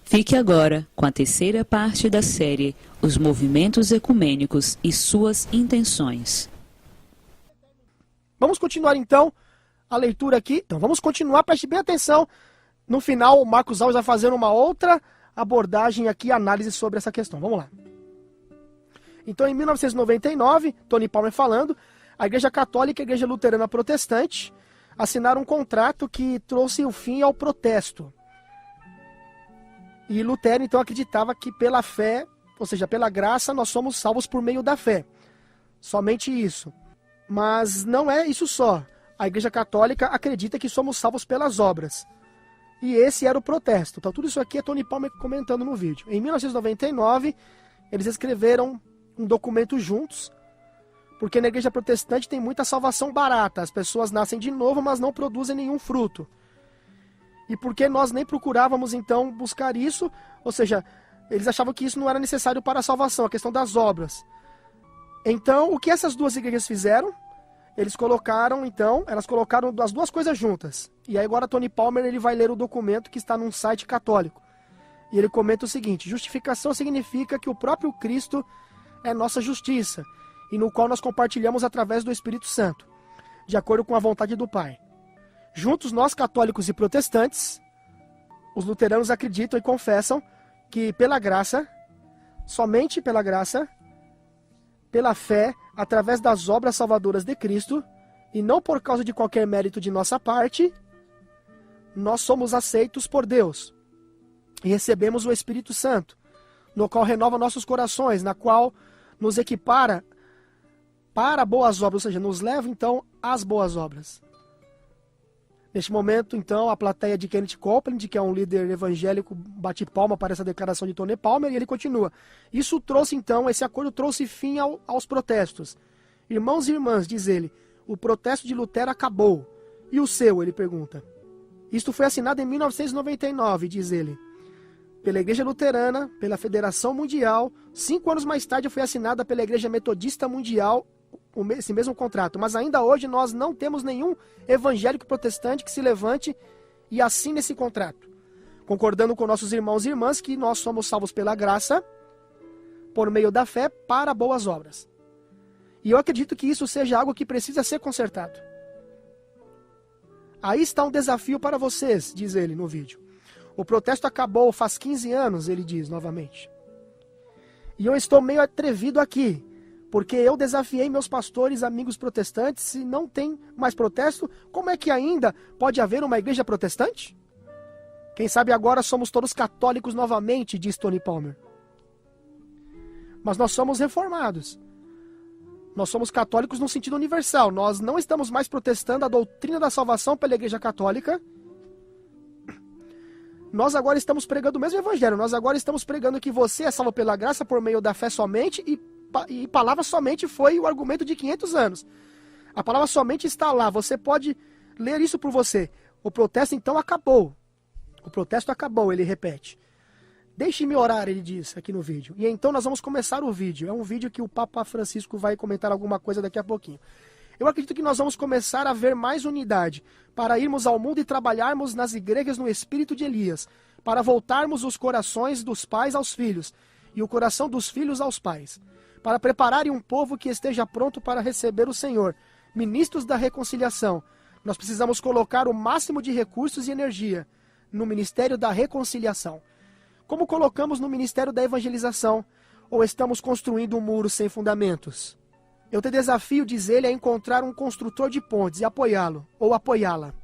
Fique agora com a terceira parte da série Os Movimentos Ecumênicos e Suas Intenções. Vamos continuar então a leitura aqui. Então vamos continuar, preste bem atenção. No final o Marcos Alves vai fazer uma outra abordagem aqui, análise sobre essa questão. Vamos lá. Então em 1999, Tony Palmer falando, a Igreja Católica e a Igreja Luterana Protestante assinaram um contrato que trouxe o fim ao protesto. E Lutero, então, acreditava que pela fé, ou seja, pela graça, nós somos salvos por meio da fé. Somente isso. Mas não é isso só. A Igreja Católica acredita que somos salvos pelas obras. E esse era o protesto. Então, tudo isso aqui é Tony Palmer comentando no vídeo. Em 1999, eles escreveram um documento juntos, porque na Igreja Protestante tem muita salvação barata. As pessoas nascem de novo, mas não produzem nenhum fruto. E porque nós nem procurávamos, então, buscar isso, ou seja, eles achavam que isso não era necessário para a salvação, a questão das obras. Então, o que essas duas igrejas fizeram? Elas colocaram as duas coisas juntas. E aí agora Tony Palmer ele vai ler o documento que está num site católico. E ele comenta o seguinte: justificação significa que o próprio Cristo é nossa justiça, e no qual nós compartilhamos através do Espírito Santo, de acordo com a vontade do Pai. Juntos, nós, católicos e protestantes, os luteranos acreditam e confessam que pela graça, somente pela graça, pela fé, através das obras salvadoras de Cristo, e não por causa de qualquer mérito de nossa parte, nós somos aceitos por Deus e recebemos o Espírito Santo, no qual renova nossos corações, na qual nos equipara para boas obras, ou seja, nos leva então às boas obras. Neste momento, então, a plateia de Kenneth Copeland, que é um líder evangélico, bate palma para essa declaração de Tony Palmer, e ele continua. Isso trouxe, então, esse acordo trouxe fim aos protestos. Irmãos e irmãs, diz ele, o protesto de Lutero acabou. E o seu, ele pergunta. Isto foi assinado em 1999, diz ele, pela Igreja Luterana, pela Federação Mundial. 5 anos mais tarde foi assinada pela Igreja Metodista Mundial, esse mesmo contrato, mas ainda hoje nós não temos nenhum evangélico protestante que se levante e assine esse contrato, concordando com nossos irmãos e irmãs que nós somos salvos pela graça, por meio da fé, para boas obras. E eu acredito que isso seja algo que precisa ser consertado. Aí está um desafio para vocês, diz ele no vídeo. O protesto acabou faz 15 anos, ele diz novamente. E eu estou meio atrevido aqui, porque eu desafiei meus pastores, amigos protestantes, se não tem mais protesto, como é que ainda pode haver uma igreja protestante? Quem sabe agora somos todos católicos novamente, diz Tony Palmer. Mas nós somos reformados. Nós somos católicos no sentido universal. Nós não estamos mais protestando a doutrina da salvação pela Igreja Católica. Nós agora estamos pregando o mesmo evangelho. Nós agora estamos pregando que você é salvo pela graça por meio da fé somente e palavra somente foi o argumento de 500 anos. A palavra somente está lá. Você pode ler isso por você. O protesto então acabou. O protesto acabou, ele repete. Deixe-me orar, ele diz aqui no vídeo. E então nós vamos começar o vídeo. É um vídeo que o Papa Francisco vai comentar alguma coisa daqui a pouquinho. Eu acredito que nós vamos começar a ver mais unidade, para irmos ao mundo e trabalharmos nas igrejas no espírito de Elias, para voltarmos os corações dos pais aos filhos, e o coração dos filhos aos pais, para prepararem um povo que esteja pronto para receber o Senhor, ministros da reconciliação. Nós precisamos colocar o máximo de recursos e energia no ministério da reconciliação. Como colocamos no ministério da evangelização, ou estamos construindo um muro sem fundamentos? Eu te desafio, diz ele, a encontrar um construtor de pontes e apoiá-lo, ou apoiá-la.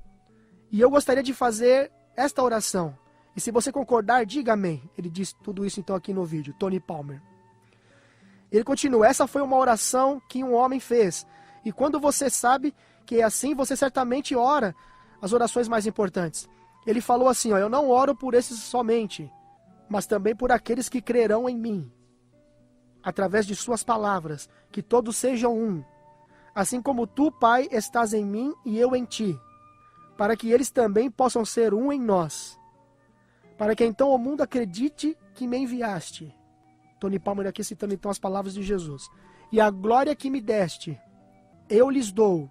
E eu gostaria de fazer esta oração. E se você concordar, diga amém. Ele diz tudo isso então aqui no vídeo, Tony Palmer. Ele continua, essa foi uma oração que um homem fez. E quando você sabe que é assim, você certamente ora as orações mais importantes. Ele falou assim, eu não oro por esses somente, mas também por aqueles que crerão em mim, através de suas palavras, que todos sejam um, assim como tu, Pai, estás em mim e eu em ti, para que eles também possam ser um em nós, para que então o mundo acredite que me enviaste. Tony Palmer aqui citando então as palavras de Jesus. E a glória que me deste, eu lhes dou,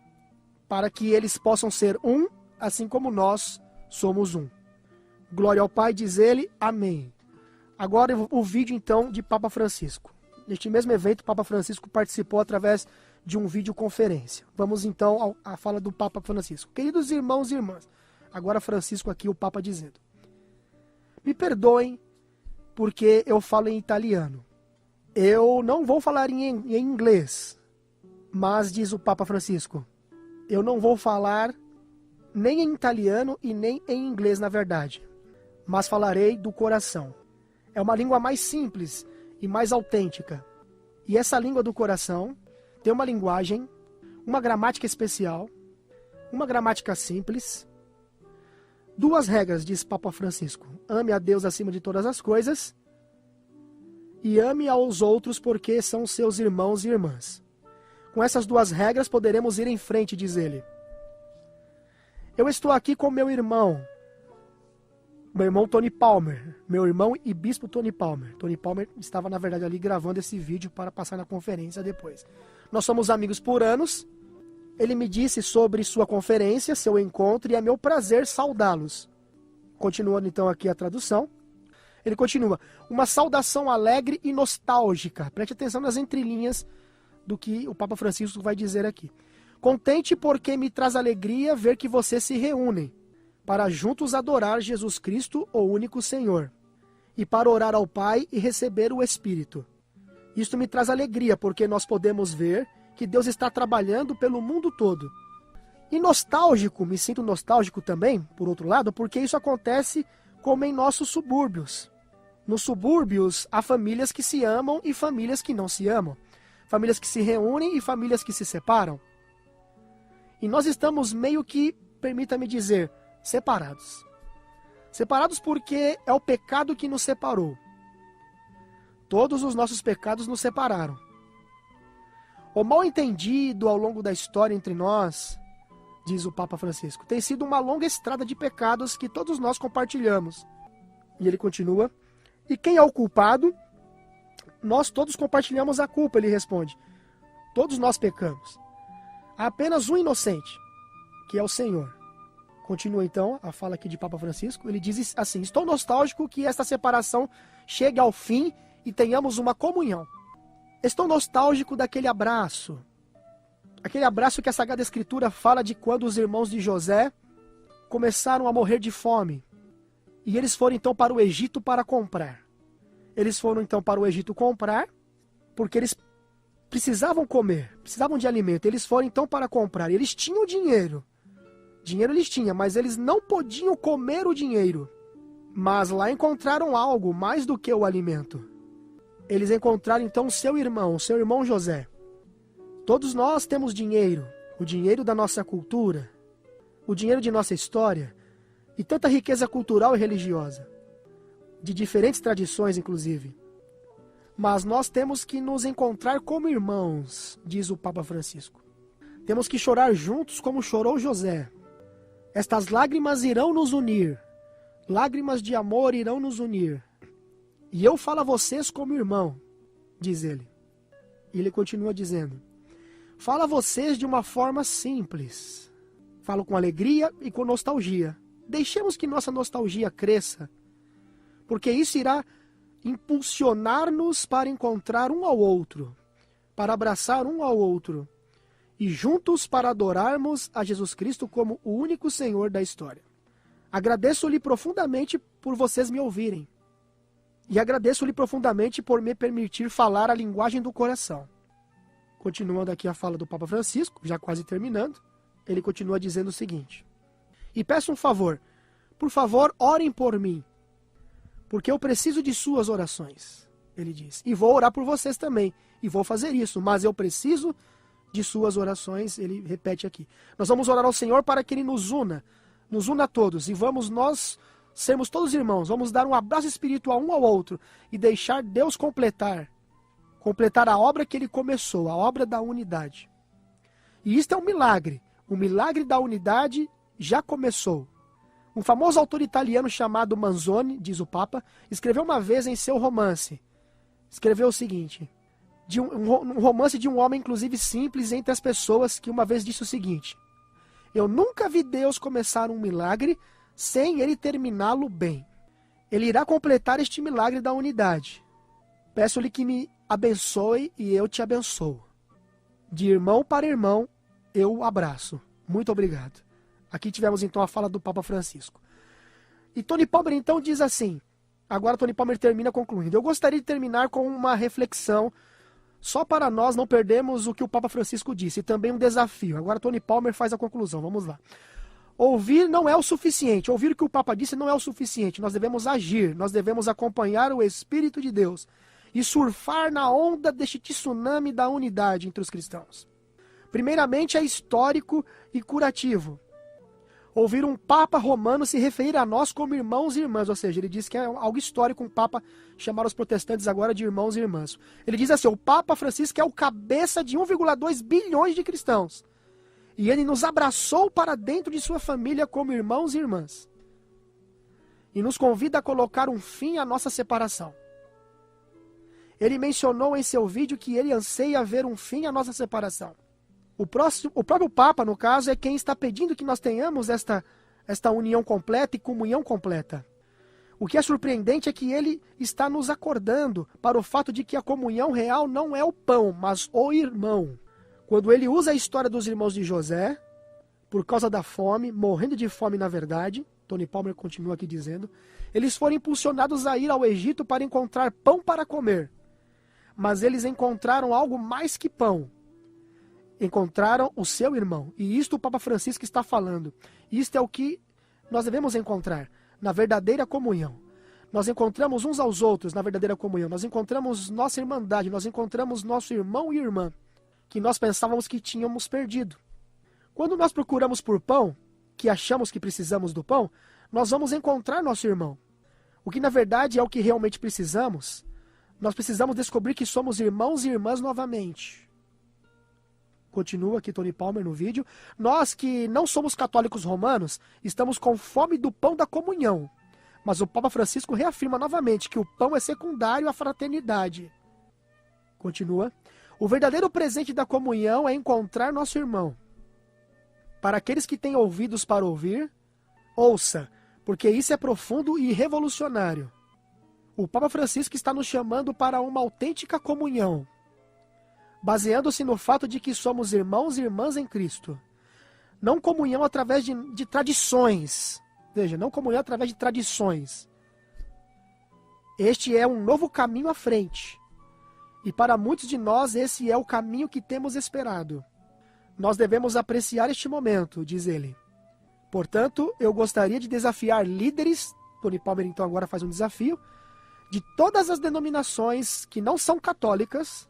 para que eles possam ser um, assim como nós somos um. Glória ao Pai, diz ele, amém. Agora o vídeo então de Papa Francisco. Neste mesmo evento, Papa Francisco participou através de um videoconferência. Vamos então à fala do Papa Francisco. Queridos irmãos e irmãs, agora Francisco aqui, o Papa dizendo: me perdoem porque eu falo em italiano. Eu não vou falar em inglês, mas diz o Papa Francisco, eu não vou falar nem em italiano e nem em inglês, na verdade, mas falarei do coração. É uma língua mais simples e mais autêntica. E essa língua do coração tem uma linguagem, uma gramática especial, uma gramática simples. 2 regras, diz Papa Francisco: ame a Deus acima de todas as coisas e ame aos outros porque são seus irmãos e irmãs. Com essas 2 regras poderemos ir em frente, diz ele. Eu estou aqui com meu irmão Tony Palmer, meu irmão e bispo Tony Palmer. Tony Palmer estava, na verdade, ali gravando esse vídeo para passar na conferência depois. Nós somos amigos por anos. Ele me disse sobre sua conferência, seu encontro, e é meu prazer saudá-los. Continuando então aqui a tradução. Ele continua: uma saudação alegre e nostálgica. Preste atenção nas entrelinhas do que o Papa Francisco vai dizer aqui. Contente porque me traz alegria ver que vocês se reúnem para juntos adorar Jesus Cristo, o único Senhor, e para orar ao Pai e receber o Espírito. Isto me traz alegria, porque nós podemos ver que Deus está trabalhando pelo mundo todo. E nostálgico, me sinto nostálgico também, por outro lado, porque isso acontece como em nossos subúrbios. Nos subúrbios, há famílias que se amam e famílias que não se amam. Famílias que se reúnem e famílias que se separam. E nós estamos meio que, permita-me dizer, separados. Separados porque é o pecado que nos separou. Todos os nossos pecados nos separaram. O mal entendido ao longo da história entre nós, diz o Papa Francisco, tem sido uma longa estrada de pecados que todos nós compartilhamos. E ele continua: e quem é o culpado? Nós todos compartilhamos a culpa, ele responde. Todos nós pecamos. Há apenas um inocente, que é o Senhor. Continua então a fala aqui de Papa Francisco. Ele diz assim: estou nostálgico que esta separação chegue ao fim e tenhamos uma comunhão. Estou nostálgico daquele abraço. Aquele abraço que a Sagrada Escritura fala de quando os irmãos de José começaram a morrer de fome. E eles foram então para o Egito para comprar. Eles foram então para o Egito comprar, porque eles precisavam comer, precisavam de alimento. Eles foram então para comprar. Eles tinham dinheiro. Dinheiro eles tinham, mas eles não podiam comer o dinheiro. Mas lá encontraram algo mais do que o alimento. Eles encontraram então seu irmão José. Todos nós temos dinheiro, o dinheiro da nossa cultura, o dinheiro de nossa história, e tanta riqueza cultural e religiosa, de diferentes tradições inclusive. Mas nós temos que nos encontrar como irmãos, diz o Papa Francisco. Temos que chorar juntos como chorou José. Estas lágrimas irão nos unir, lágrimas de amor irão nos unir. E eu falo a vocês como irmão, diz ele. E ele continua dizendo: falo a vocês de uma forma simples. Falo com alegria e com nostalgia. Deixemos que nossa nostalgia cresça, porque isso irá impulsionar-nos para encontrar um ao outro, para abraçar um ao outro, e juntos para adorarmos a Jesus Cristo como o único Senhor da história. Agradeço-lhe profundamente por vocês me ouvirem. E agradeço-lhe profundamente por me permitir falar a linguagem do coração. Continuando aqui a fala do Papa Francisco, já quase terminando, ele continua dizendo o seguinte: e peço um favor, por favor, orem por mim, porque eu preciso de suas orações, ele diz. E vou orar por vocês também, e vou fazer isso, mas eu preciso de suas orações, ele repete aqui. Nós vamos orar ao Senhor para que Ele nos una a todos, e vamos nós sermos todos irmãos, vamos dar um abraço espiritual um ao outro, e deixar Deus completar a obra que Ele começou, a obra da unidade. E isto é um milagre, o milagre da unidade já começou. Um famoso autor italiano chamado Manzoni, diz o Papa, escreveu uma vez em seu romance, escreveu o seguinte, um romance de um homem inclusive simples entre as pessoas, que uma vez disse o seguinte: eu nunca vi Deus começar um milagre sem Ele terminá-lo bem. Ele irá completar este milagre da unidade. Peço-lhe que me abençoe e eu te abençoo. De irmão para irmão, eu o abraço. Muito obrigado. Aqui tivemos então a fala do Papa Francisco. E Tony Palmer então diz assim, agora Tony Palmer termina concluindo. Eu gostaria de terminar com uma reflexão, só para nós não perdermos o que o Papa Francisco disse, e também um desafio. Agora Tony Palmer faz a conclusão, vamos lá. Ouvir não é o suficiente, ouvir o que o Papa disse não é o suficiente, nós devemos agir, nós devemos acompanhar o Espírito de Deus e surfar na onda deste tsunami da unidade entre os cristãos. Primeiramente é histórico e curativo. Ouvir um Papa romano se referir a nós como irmãos e irmãs, ou seja, ele diz que é algo histórico um Papa chamar os protestantes agora de irmãos e irmãs. Ele diz assim, o Papa Francisco é o cabeça de 1,2 bilhões de cristãos. E ele nos abraçou para dentro de sua família como irmãos e irmãs. E nos convida a colocar um fim à nossa separação. Ele mencionou em seu vídeo que ele anseia ver um fim à nossa separação. O próprio Papa, no caso, é quem está pedindo que nós tenhamos esta união completa e comunhão completa. O que é surpreendente é que ele está nos acordando para o fato de que a comunhão real não é o pão, mas o irmão. Quando ele usa a história dos irmãos de José, por causa da fome, morrendo de fome na verdade, Tony Palmer continua aqui dizendo, eles foram impulsionados a ir ao Egito para encontrar pão para comer. Mas eles encontraram algo mais que pão. Encontraram o seu irmão. E isto o Papa Francisco está falando. Isto é o que nós devemos encontrar na verdadeira comunhão. Nós encontramos uns aos outros na verdadeira comunhão. Nós encontramos nossa irmandade, nós encontramos nosso irmão e irmã, que nós pensávamos que tínhamos perdido. Quando nós procuramos por pão, que achamos que precisamos do pão, nós vamos encontrar nosso irmão. O que na verdade é o que realmente precisamos. Nós precisamos descobrir que somos irmãos e irmãs novamente. Continua aqui Tony Palmer no vídeo. Nós que não somos católicos romanos, estamos com fome do pão da comunhão. Mas o Papa Francisco reafirma novamente que o pão é secundário à fraternidade. Continua. O verdadeiro presente da comunhão é encontrar nosso irmão. Para aqueles que têm ouvidos para ouvir, ouça, porque isso é profundo e revolucionário. O Papa Francisco está nos chamando para uma autêntica comunhão, baseando-se no fato de que somos irmãos e irmãs em Cristo. Não comunhão através de tradições. Veja, não comunhão através de tradições. Este é um novo caminho à frente. E para muitos de nós, esse é o caminho que temos esperado. Nós devemos apreciar este momento, diz ele. Portanto, eu gostaria de desafiar líderes, Tony Palmer então agora faz um desafio, de todas as denominações que não são católicas.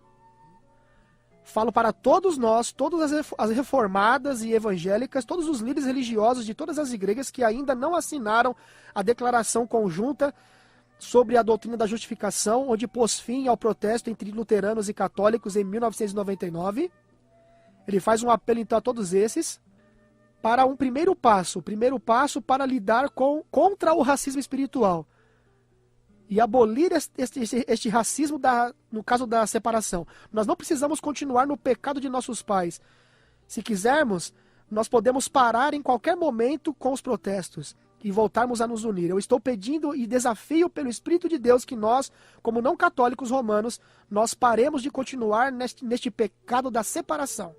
Falo para todos nós, todas as reformadas e evangélicas, todos os líderes religiosos de todas as igrejas que ainda não assinaram a declaração conjunta sobre a doutrina da justificação, onde pôs fim ao protesto entre luteranos e católicos em 1999. Ele faz um apelo então a todos esses para um primeiro passo para lidar contra o racismo espiritual e abolir este racismo no caso da separação. Nós não precisamos continuar no pecado de nossos pais. Se quisermos, nós podemos parar em qualquer momento com os protestos e voltarmos a nos unir. Eu estou pedindo e desafio pelo Espírito de Deus que nós, como não católicos romanos, nós paremos de continuar neste pecado da separação,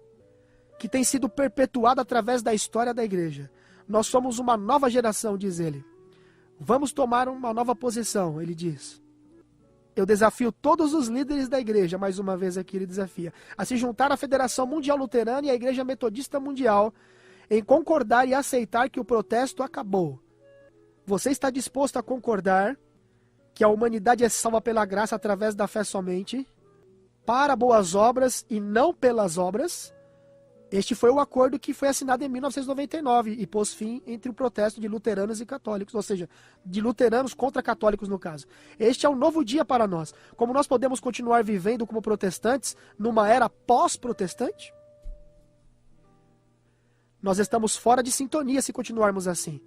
que tem sido perpetuado através da história da igreja. Nós somos uma nova geração, diz ele. Vamos tomar uma nova posição, ele diz. Eu desafio todos os líderes da igreja, mais uma vez aqui ele desafia, a se juntar à Federação Mundial Luterana e à Igreja Metodista Mundial em concordar e aceitar que o protesto acabou. Você está disposto a concordar que a humanidade é salva pela graça através da fé somente, para boas obras e não pelas obras? Este foi o acordo que foi assinado em 1999 e pôs fim entre o protesto de luteranos e católicos, ou seja, de luteranos contra católicos no caso. Este é um novo dia para nós. Como nós podemos continuar vivendo como protestantes numa era pós-protestante? Nós estamos fora de sintonia se continuarmos assim.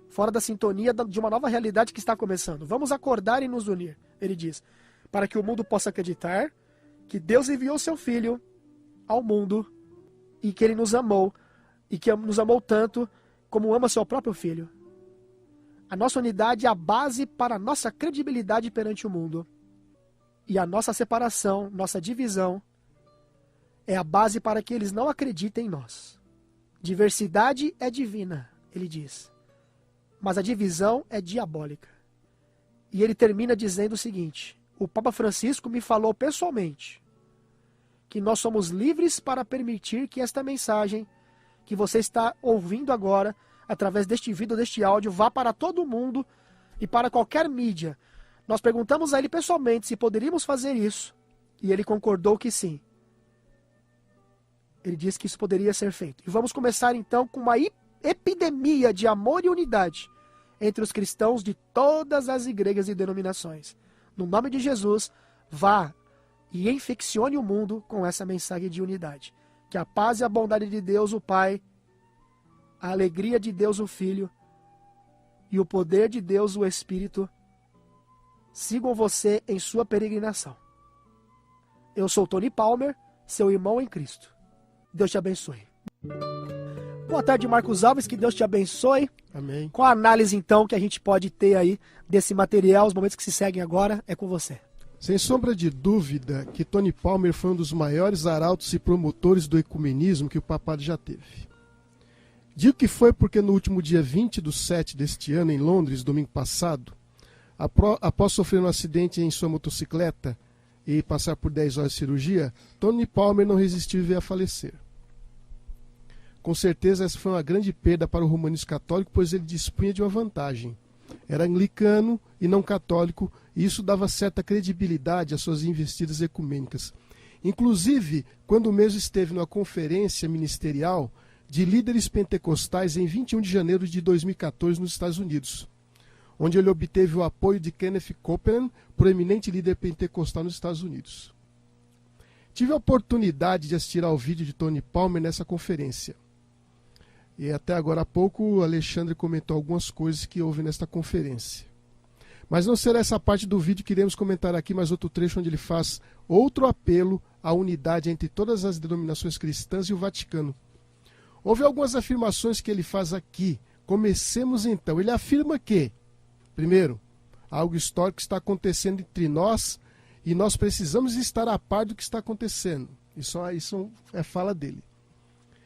Fora da sintonia de uma nova realidade que está começando. Vamos acordar e nos unir, ele diz, para que o mundo possa acreditar que Deus enviou seu Filho ao mundo e que ele nos amou, e que nos amou tanto como ama seu próprio Filho. A nossa unidade é a base para a nossa credibilidade perante o mundo. E a nossa separação, nossa divisão, é a base para que eles não acreditem em nós. Diversidade é divina, ele diz. Mas a divisão é diabólica. E ele termina dizendo o seguinte: o Papa Francisco me falou pessoalmente que nós somos livres para permitir que esta mensagem que você está ouvindo agora, através deste vídeo, deste áudio, vá para todo mundo e para qualquer mídia. Nós perguntamos a ele pessoalmente se poderíamos fazer isso, e ele concordou que sim. Ele disse que isso poderia ser feito. E vamos começar então com uma epidemia de amor e unidade entre os cristãos de todas as igrejas e denominações. No nome de Jesus, vá e infeccione o mundo com essa mensagem de unidade. Que a paz e a bondade de Deus, o Pai, a alegria de Deus, o Filho, e o poder de Deus, o Espírito, sigam você em sua peregrinação. Eu sou Tony Palmer, seu irmão em Cristo. Deus te abençoe. Boa tarde, Marcos Alves, que Deus te abençoe. Amém. Qual a análise, então, que a gente pode ter aí desse material, os momentos que se seguem agora, é com você. Sem sombra de dúvida que Tony Palmer foi um dos maiores arautos e promotores do ecumenismo que o papado já teve. Digo que foi porque no último dia 20/7 deste ano, em Londres, domingo passado, após sofrer um acidente em sua motocicleta e passar por 10 horas de cirurgia, Tony Palmer não resistiu e veio a falecer. Com certeza essa foi uma grande perda para o romanismo católico, pois ele dispunha de uma vantagem. Era anglicano e não católico, e isso dava certa credibilidade às suas investidas ecumênicas. Inclusive, quando o mesmo esteve numa conferência ministerial de líderes pentecostais em 21 de janeiro de 2014 nos Estados Unidos, onde ele obteve o apoio de Kenneth Copeland, proeminente líder pentecostal nos Estados Unidos. Tive a oportunidade de assistir ao vídeo de Tony Palmer nessa conferência. E até agora há pouco o Alexandre comentou algumas coisas que houve nesta conferência. Mas não será essa parte do vídeo que iremos comentar aqui, mas outro trecho onde ele faz outro apelo à unidade entre todas as denominações cristãs e o Vaticano. Houve algumas afirmações que ele faz aqui. Comecemos então. Ele afirma que, primeiro, algo histórico está acontecendo entre nós e nós precisamos estar a par do que está acontecendo. Isso é fala dele.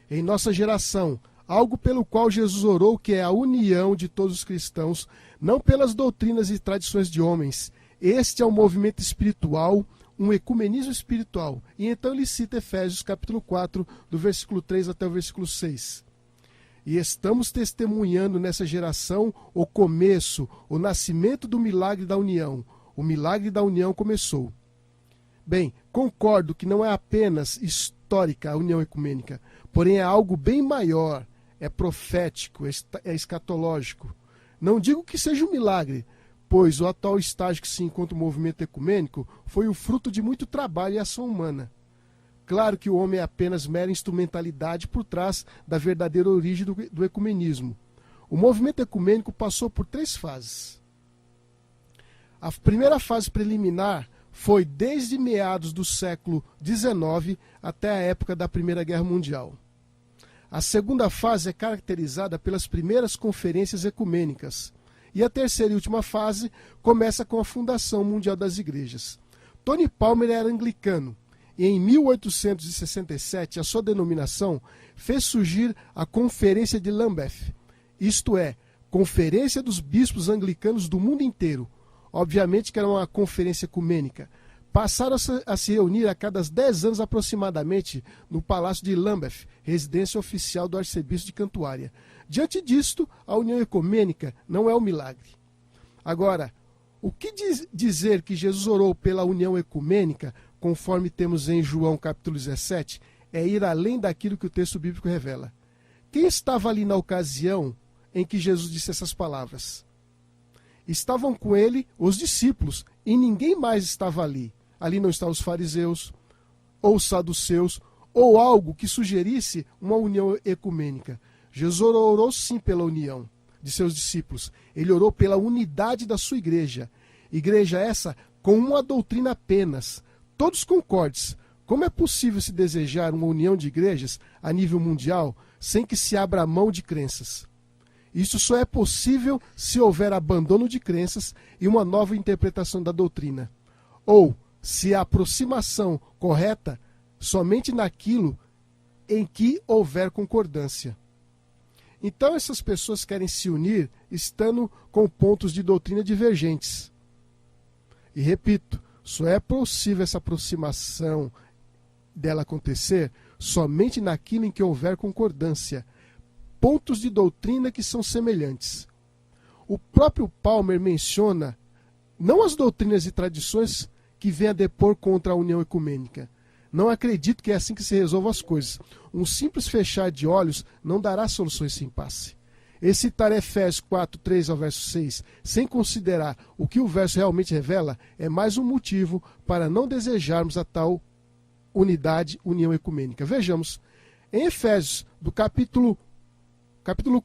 Em nossa geração, algo pelo qual Jesus orou, que é a união de todos os cristãos, não pelas doutrinas e tradições de homens. Este é um movimento espiritual, um ecumenismo espiritual. E então ele cita Efésios capítulo 4, do versículo 3 até o versículo 6. E estamos testemunhando nessa geração o começo, o nascimento do milagre da união. O milagre da união começou. Bem, concordo que não é apenas histórica a união ecumênica, porém é algo bem maior. É profético, é escatológico. Não digo que seja um milagre, pois o atual estágio que se encontra o movimento ecumênico foi o fruto de muito trabalho e ação humana. Claro que o homem é apenas mera instrumentalidade por trás da verdadeira origem do ecumenismo. O movimento ecumênico passou por 3 fases. A primeira fase preliminar foi desde meados do século XIX até a época da Primeira Guerra Mundial. A segunda fase é caracterizada pelas primeiras conferências ecumênicas. E a terceira e última fase começa com a fundação mundial das igrejas. Tony Palmer era anglicano e em 1867 a sua denominação fez surgir a Conferência de Lambeth, isto é, Conferência dos Bispos Anglicanos do mundo inteiro. Obviamente que era uma conferência ecumênica. Passaram a se reunir a cada 10 anos aproximadamente no Palácio de Lambeth, residência oficial do arcebispo de Cantuária. Diante disto, a união ecumênica não é um milagre. Agora, o que dizer que Jesus orou pela união ecumênica, conforme temos em João capítulo 17, é ir além daquilo que o texto bíblico revela. Quem estava ali na ocasião em que Jesus disse essas palavras? Estavam com ele os discípulos e ninguém mais estava ali. Ali não estavam os fariseus, ou os saduceus, ou algo que sugerisse uma união ecumênica. Jesus orou sim pela união de seus discípulos. Ele orou pela unidade da sua igreja. Igreja essa com uma doutrina apenas. Todos concordes. Como é possível se desejar uma união de igrejas a nível mundial sem que se abra mão de crenças? Isso só é possível se houver abandono de crenças e uma nova interpretação da doutrina. Ou, se a aproximação correta somente naquilo em que houver concordância. Então essas pessoas querem se unir estando com pontos de doutrina divergentes. E repito, só é possível essa aproximação dela acontecer somente naquilo em que houver concordância, pontos de doutrina que são semelhantes. O próprio Palmer menciona não as doutrinas e tradições que vêm a depor contra a união ecumênica. Não acredito que é assim que se resolvam as coisas. Um simples fechar de olhos não dará soluções sem impasse. E citar Efésios 4, 3 ao verso 6, sem considerar o que o verso realmente revela, é mais um motivo para não desejarmos a tal união ecumênica. Vejamos, em Efésios, do capítulo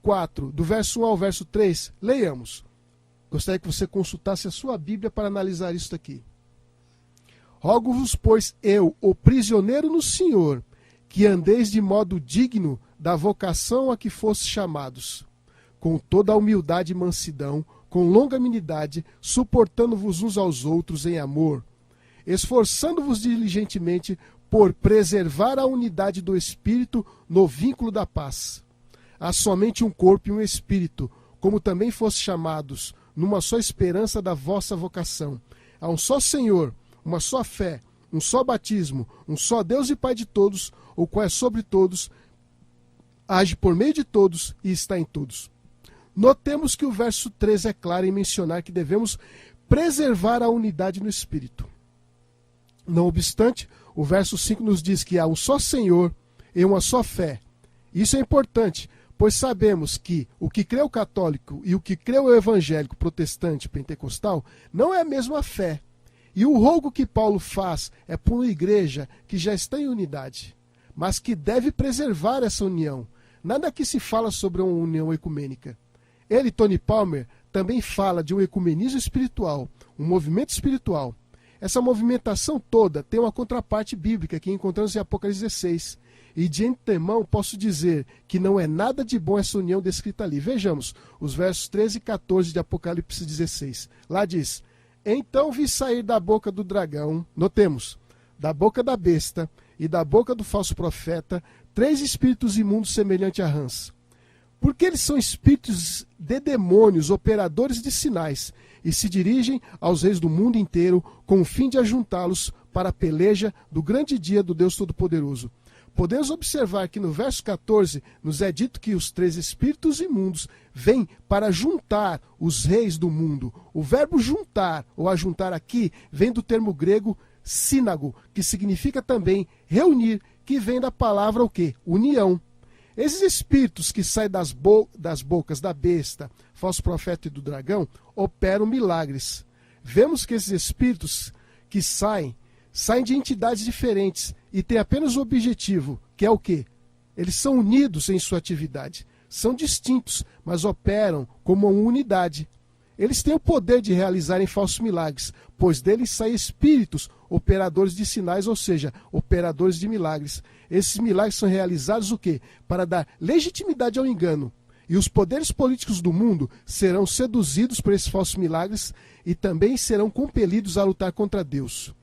4, do verso 1 ao verso 3, leiamos. Gostaria que você consultasse a sua Bíblia para analisar isso aqui. Rogo-vos, pois, eu, o prisioneiro no Senhor, que andeis de modo digno da vocação a que fostes chamados, com toda a humildade e mansidão, com longanimidade, suportando-vos uns aos outros em amor, esforçando-vos diligentemente por preservar a unidade do Espírito no vínculo da paz. Há somente um corpo e um Espírito, como também fostes chamados, numa só esperança da vossa vocação. Há um só Senhor, uma só fé, um só batismo, um só Deus e Pai de todos, o qual é sobre todos, age por meio de todos e está em todos. Notemos que o verso 3 é claro em mencionar que devemos preservar a unidade no Espírito. Não obstante, o verso 5 nos diz que há um só Senhor e uma só fé. Isso é importante, pois sabemos que o que crê o católico e o que crê o evangélico protestante pentecostal não é a mesma fé. E o rogo que Paulo faz é por uma igreja que já está em unidade, mas que deve preservar essa união. Nada aqui se fala sobre uma união ecumênica. Ele, Tony Palmer, também fala de um ecumenismo espiritual, um movimento espiritual. Essa movimentação toda tem uma contraparte bíblica que encontramos em Apocalipse 16. E de antemão posso dizer que não é nada de bom essa união descrita ali. Vejamos os versos 13 e 14 de Apocalipse 16. Lá diz: então vi sair da boca do dragão, notemos, da boca da besta e da boca do falso profeta, 3 espíritos imundos semelhantes a rãs. Porque eles são espíritos de demônios, operadores de sinais, e se dirigem aos reis do mundo inteiro com o fim de ajuntá-los para a peleja do grande dia do Deus Todo-Poderoso. Podemos observar que no verso 14 nos é dito que os 3 espíritos imundos vêm para juntar os reis do mundo. O verbo juntar, ou ajuntar aqui, vem do termo grego sínago, que significa também reunir, que vem da palavra o quê? União. Esses espíritos que saem das bocas da besta, falso profeta e do dragão, operam milagres. Vemos que esses espíritos que saem de entidades diferentes e têm apenas o objetivo, que é o quê? Eles são unidos em sua atividade. São distintos, mas operam como uma unidade. Eles têm o poder de realizarem falsos milagres, pois deles saem espíritos, operadores de sinais, ou seja, operadores de milagres. Esses milagres são realizados o quê? Para dar legitimidade ao engano. E os poderes políticos do mundo serão seduzidos por esses falsos milagres e também serão compelidos a lutar contra Deus.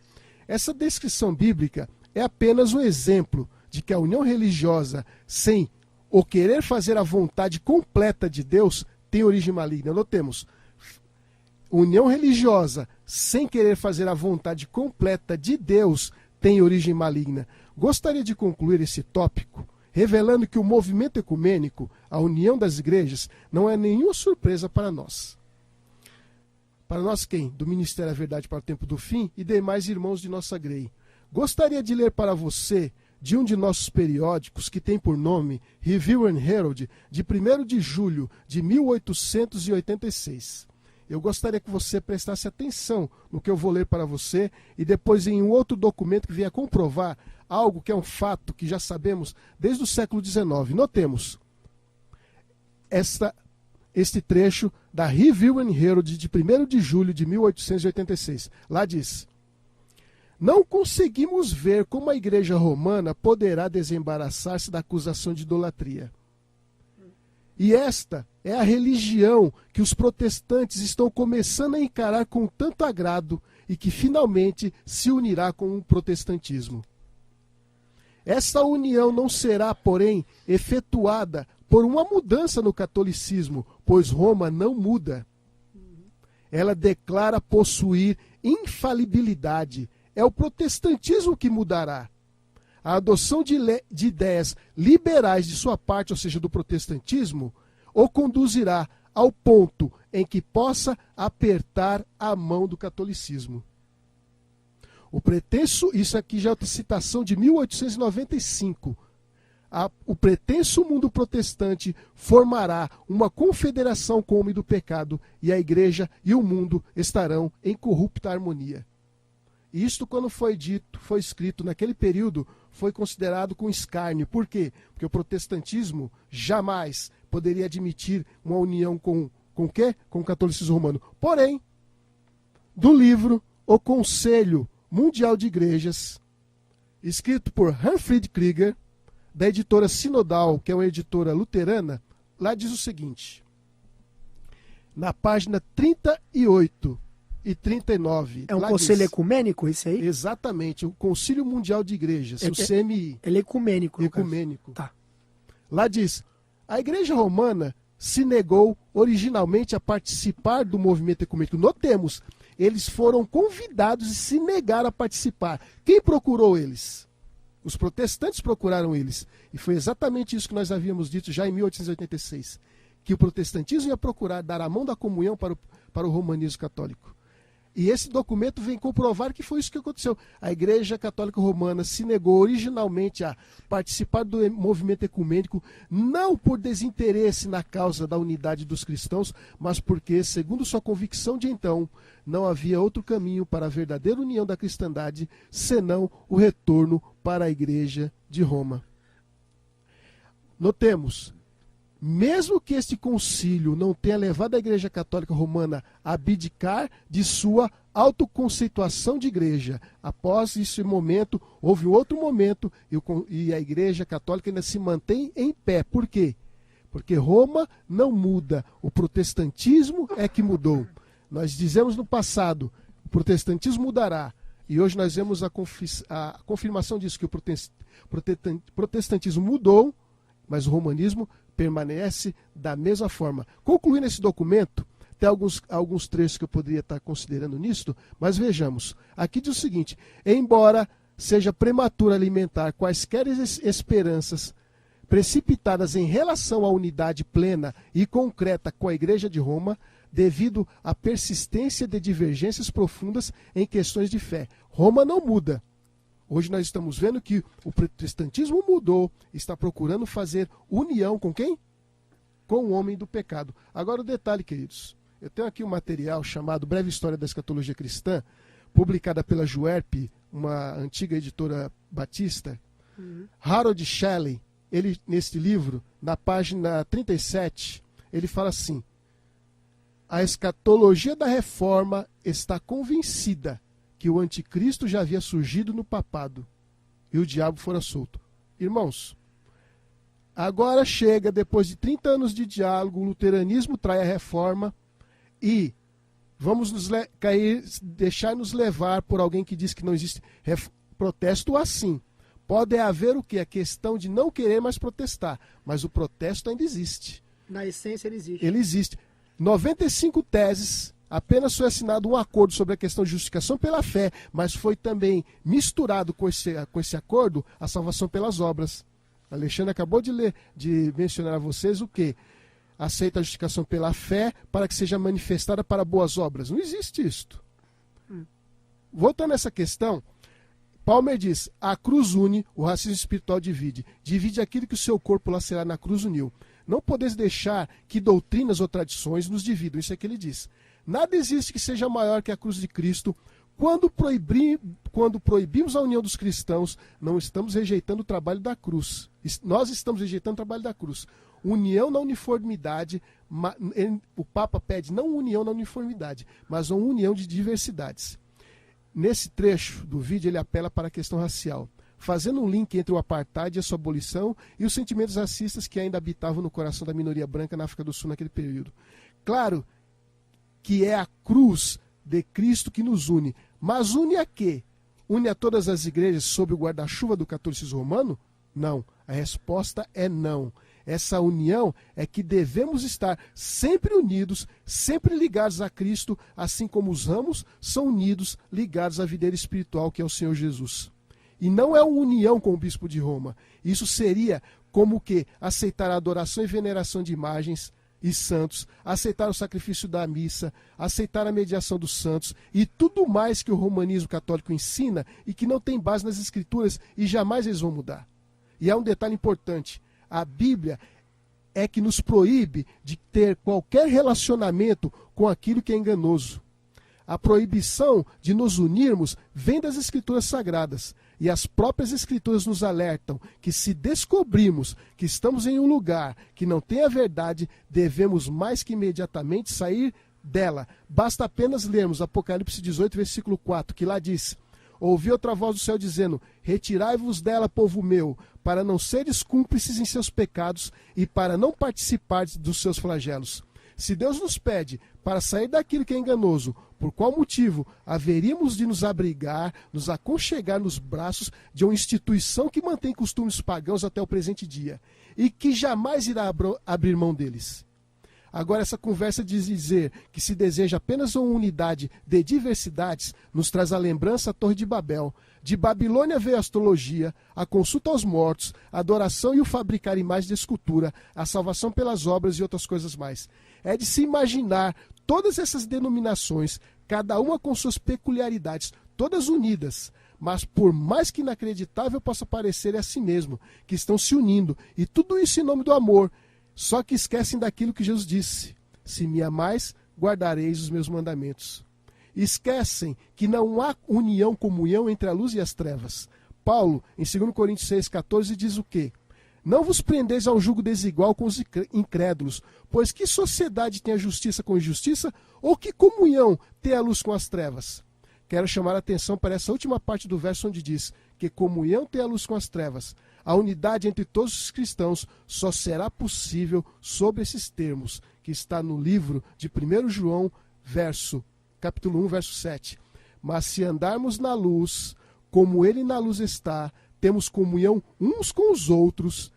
Essa descrição bíblica é apenas um exemplo de que a união religiosa, sem o querer fazer a vontade completa de Deus, tem origem maligna. Notemos, união religiosa, sem querer fazer a vontade completa de Deus, tem origem maligna. Gostaria de concluir esse tópico revelando que o movimento ecumênico, a união das igrejas, não é nenhuma surpresa para nós. Para nós quem? Do Ministério da Verdade para o Tempo do Fim e demais irmãos de nossa grei. Gostaria de ler para você de um de nossos periódicos que tem por nome Review and Herald, de 1º de julho de 1886. Eu gostaria que você prestasse atenção no que eu vou ler para você e depois em um outro documento que venha comprovar algo que é um fato que já sabemos desde o século XIX. Notemos este trecho da Review and Herald de 1º de julho de 1886. Lá diz: não conseguimos ver como a Igreja Romana poderá desembaraçar-se da acusação de idolatria. E esta é a religião que os protestantes estão começando a encarar com tanto agrado e que finalmente se unirá com o protestantismo. Essa união não será, porém, efetuada por uma mudança no catolicismo, pois Roma não muda. Ela declara possuir infalibilidade. É o protestantismo que mudará. A adoção de ideias liberais de sua parte, ou seja, do protestantismo, o conduzirá ao ponto em que possa apertar a mão do catolicismo. O pretenso, isso aqui já é outra citação de 1895, o pretenso mundo protestante formará uma confederação com o homem do pecado, e a igreja e o mundo estarão em corrupta harmonia. Isto, quando foi dito, foi escrito naquele período, foi considerado com escárnio. Por quê? Porque o protestantismo jamais poderia admitir uma união com o quê? Com o catolicismo romano. Porém, do livro O Conselho Mundial de Igrejas, escrito por Manfred Krieger, da editora Sinodal, que é uma editora luterana, lá diz o seguinte, na página 38 e 39. É um conselho ecumênico esse aí? Exatamente, o Concílio Mundial de Igrejas, o CMI. Ele é ecumênico. Ecumênico. Tá. Lá diz, a Igreja Romana se negou originalmente a participar do movimento ecumênico. Notemos, eles foram convidados e se negaram a participar. Quem procurou eles? Os protestantes procuraram eles. E foi exatamente isso que nós havíamos dito já em 1886. Que o protestantismo ia procurar dar a mão da comunhão para o romanismo católico. E esse documento vem comprovar que foi isso que aconteceu. A Igreja Católica Romana se negou originalmente a participar do movimento ecumênico, não por desinteresse na causa da unidade dos cristãos, mas porque, segundo sua convicção de então, não havia outro caminho para a verdadeira união da cristandade, senão o retorno para a Igreja de Roma. Notemos, mesmo que este concílio não tenha levado a Igreja Católica Romana a abdicar de sua autoconceituação de igreja, após esse momento, houve um outro momento e a Igreja Católica ainda se mantém em pé. Por quê? Porque Roma não muda, o protestantismo é que mudou. Nós dizemos no passado, o protestantismo mudará, e hoje nós vemos a confirmação disso, que o protestantismo mudou, mas o romanismo permanece da mesma forma. Concluindo esse documento, tem alguns trechos que eu poderia estar considerando nisto, mas vejamos. Aqui diz o seguinte, embora seja prematuro alimentar quaisquer esperanças precipitadas em relação à unidade plena e concreta com a Igreja de Roma, devido à persistência de divergências profundas em questões de fé. Roma não muda. Hoje nós estamos vendo que o protestantismo mudou, está procurando fazer união com quem? Com o homem do pecado. Agora o detalhe, queridos. Eu tenho aqui um material chamado Breve História da Escatologia Cristã, publicada pela Juerp, uma antiga editora batista. Harold Shelley, ele, neste livro, na página 37, ele fala assim, a escatologia da reforma está convencida que o anticristo já havia surgido no papado e o diabo fora solto. Irmãos, agora chega, depois de 30 anos de diálogo, o luteranismo trai a reforma e vamos deixar-nos levar por alguém que diz que não existe protesto assim. Pode haver o que? A questão de não querer mais protestar, mas o protesto ainda existe. Na essência ele existe. Ele existe. 95 teses, apenas foi assinado um acordo sobre a questão de justificação pela fé, mas foi também misturado com esse acordo a salvação pelas obras. Alexandre acabou de mencionar a vocês o quê? Aceita a justificação pela fé para que seja manifestada para boas obras. Não existe isto. Voltando a essa questão, Palmer diz, a cruz une, o racismo espiritual divide. Divide aquilo que o seu corpo lacerado na cruz uniu. Não podeis deixar que doutrinas ou tradições nos dividam. Isso é que ele diz. Nada existe que seja maior que a cruz de Cristo. Quando proibimos a união dos cristãos, não estamos rejeitando o trabalho da cruz. Nós estamos rejeitando o trabalho da cruz. União na uniformidade, o Papa pede não união na uniformidade, mas uma união de diversidades. Nesse trecho do vídeo ele apela para a questão racial. fazendo um link entre o apartheid e a sua abolição e os sentimentos racistas que ainda habitavam no coração da minoria branca na África do Sul naquele período. Claro que é a cruz de Cristo que nos une, mas une a quê? Une a todas as igrejas sob o guarda-chuva do catolicismo romano? Não, a resposta é não. Essa união é que devemos estar sempre unidos, sempre ligados a Cristo, assim como os ramos são unidos, ligados à videira espiritual que é o Senhor Jesus. E não é uma união com o bispo de Roma. Isso seria como que aceitar a adoração e veneração de imagens e santos, aceitar o sacrifício da missa, aceitar a mediação dos santos e tudo mais que o romanismo católico ensina e que não tem base nas escrituras e jamais eles vão mudar. E há um detalhe importante. A Bíblia é que nos proíbe de ter qualquer relacionamento com aquilo que é enganoso. A proibição de nos unirmos vem das Escrituras Sagradas. E as próprias Escrituras nos alertam que se descobrimos que estamos em um lugar que não tem a verdade, devemos mais que imediatamente sair dela. Basta apenas lermos Apocalipse 18, versículo 4, que lá diz: ouvi outra voz do céu dizendo: retirai-vos dela, povo meu, para não seres cúmplices em seus pecados e para não participardes dos seus flagelos. Se Deus nos pede para sair daquilo que é enganoso, por qual motivo haveríamos de nos abrigar, nos aconchegar nos braços de uma instituição que mantém costumes pagãos até o presente dia e que jamais irá abrir mão deles? Agora, essa conversa de dizer que se deseja apenas uma unidade de diversidades nos traz a lembrança à Torre de Babel. De Babilônia veio a astrologia, a consulta aos mortos, a adoração e o fabricar imagens de escultura, a salvação pelas obras e outras coisas mais. É de se imaginar todas essas denominações, cada uma com suas peculiaridades, todas unidas, mas por mais que inacreditável possa parecer, é assim mesmo, que estão se unindo, e tudo isso em nome do amor. Só que esquecem daquilo que Jesus disse: se me amais, guardareis os meus mandamentos. Esquecem que não há união, comunhão entre a luz e as trevas. Paulo, em 2 Coríntios 6,14, diz o quê? Não vos prendeis a um jugo desigual com os incrédulos, pois que sociedade tem a justiça com a injustiça, ou que comunhão tem a luz com as trevas? Quero chamar a atenção para essa última parte do verso onde diz que comunhão tem a luz com as trevas. A unidade entre todos os cristãos só será possível sob esses termos, que está no livro de 1 João, capítulo 1, verso 7. Mas se andarmos na luz, como ele na luz está, temos comunhão uns com os outros,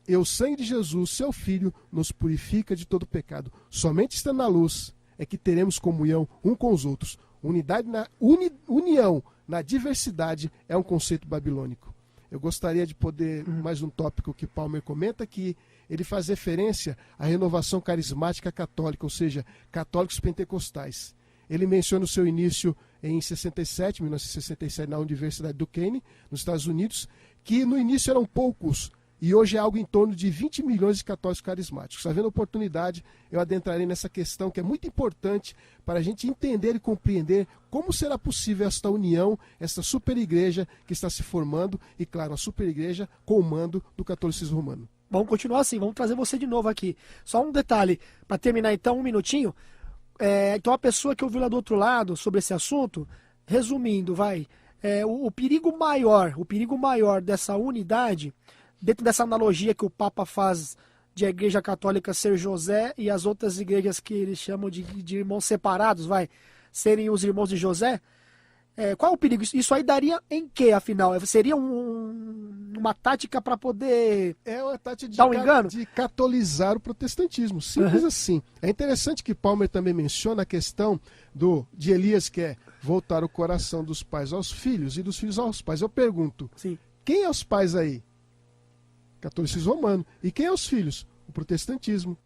e o sangue de Jesus, seu Filho, nos purifica de todo pecado. Somente estando na luz é que teremos comunhão um com os outros. União na diversidade é um conceito babilônico. Eu gostaria de poder, mais um tópico que Palmer comenta, que ele faz referência à renovação carismática católica, ou seja, católicos pentecostais. Ele menciona o seu início em 1967, na Universidade do Duquesne, nos Estados Unidos, que no início eram poucos, e hoje é algo em torno de 20 milhões de católicos carismáticos. Havendo oportunidade, eu adentrarei nessa questão que é muito importante para a gente entender e compreender como será possível esta união, esta super igreja que está se formando, e claro, a super igreja com o mando do catolicismo romano. Vamos continuar assim, vamos trazer você de novo aqui. Só um detalhe, para terminar então, um minutinho. Então a pessoa que ouviu lá do outro lado sobre esse assunto, resumindo, o perigo maior dessa unidade, dentro dessa analogia que o Papa faz de a Igreja Católica ser José e as outras igrejas que eles chamam de irmãos separados, serem os irmãos de José, qual é o perigo? Isso aí daria em quê, afinal? Seria uma tática para poder uma tática dar um engano? De catolizar o protestantismo, simples assim. É interessante que Palmer também menciona a questão de Elias, que é voltar o coração dos pais aos filhos e dos filhos aos pais. Eu pergunto, sim, quem é os pais aí? Catolicismo romano. E quem é os filhos? O protestantismo.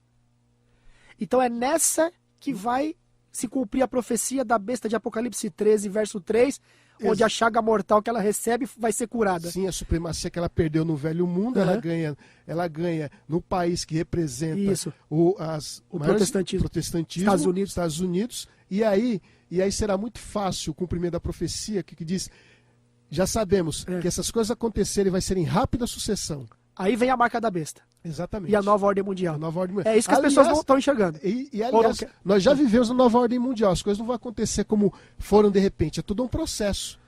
Então é nessa que vai se cumprir a profecia da besta de Apocalipse 13, verso 3, onde a chaga mortal que ela recebe vai ser curada. Sim, a supremacia que ela perdeu no velho mundo, ela ganha no país que representa o protestantismo, Estados Unidos, e aí será muito fácil o cumprimento da profecia que diz, já sabemos que essas coisas acontecerem vai ser em rápida sucessão. Aí vem a marca da besta. Exatamente. E a nova ordem mundial. É isso que as pessoas não estão enxergando. E aliás, nós já vivemos a nova ordem mundial. As coisas não vão acontecer como foram de repente. É tudo um processo.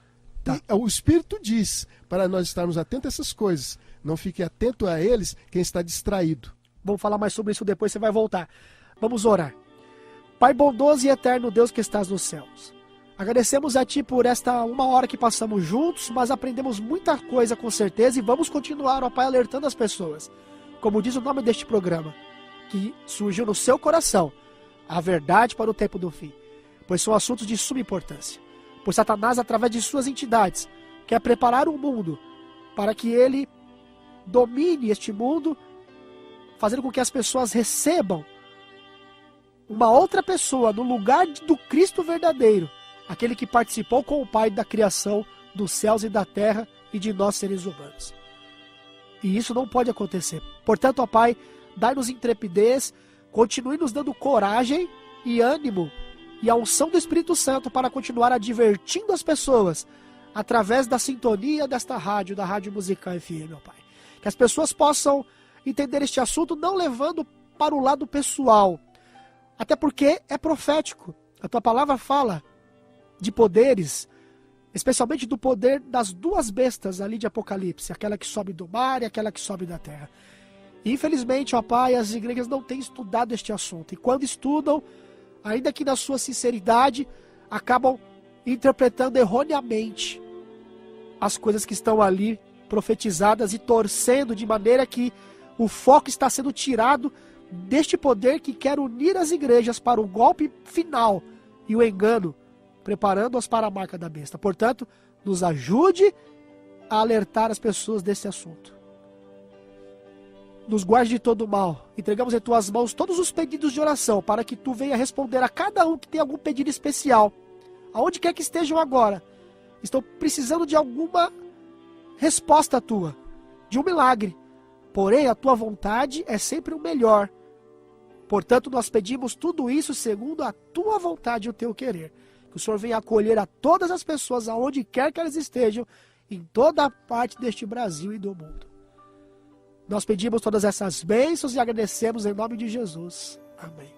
alerta. O Espírito diz para nós estarmos atentos a essas coisas. Não fique atento a eles quem está distraído. Vamos falar mais sobre isso depois, você vai voltar. Vamos orar. Pai bondoso e eterno Deus que estás nos céus. Agradecemos a Ti por esta 1 hora que passamos juntos, mas aprendemos muita coisa com certeza e vamos continuar, ó Pai, alertando as pessoas. Como diz o nome deste programa, que surgiu no seu coração, a verdade para o tempo do fim, pois são assuntos de suma importância. Pois Satanás, através de suas entidades, quer preparar o mundo para que ele domine este mundo, fazendo com que as pessoas recebam uma outra pessoa no lugar do Cristo verdadeiro, aquele que participou com o Pai da criação dos céus e da terra e de nós seres humanos. E isso não pode acontecer. Portanto, ó Pai, dai-nos intrepidez, continue nos dando coragem e ânimo e a unção do Espírito Santo para continuar advertindo as pessoas através da sintonia desta rádio, da Rádio Musical FM, ó Pai. Que as pessoas possam entender este assunto não levando para o lado pessoal, até porque é profético. A tua palavra fala de poderes, especialmente do poder das 2 bestas ali de Apocalipse, aquela que sobe do mar e aquela que sobe da terra. E, infelizmente, ó Pai, as igrejas não têm estudado este assunto. E quando estudam, ainda que na sua sinceridade, acabam interpretando erroneamente as coisas que estão ali profetizadas e torcendo de maneira que o foco está sendo tirado deste poder que quer unir as igrejas para o golpe final e o engano, preparando-as para a marca da besta. Portanto, nos ajude a alertar as pessoas desse assunto. Nos guarde de todo o mal. Entregamos em tuas mãos todos os pedidos de oração para que tu venha responder a cada um que tem algum pedido especial. Aonde quer que estejam agora, estão precisando de alguma resposta tua, de um milagre. Porém, a tua vontade é sempre o melhor. Portanto, nós pedimos tudo isso segundo a tua vontade e o teu querer. Que o Senhor venha acolher a todas as pessoas, aonde quer que elas estejam, em toda a parte deste Brasil e do mundo. Nós pedimos todas essas bênçãos e agradecemos em nome de Jesus. Amém.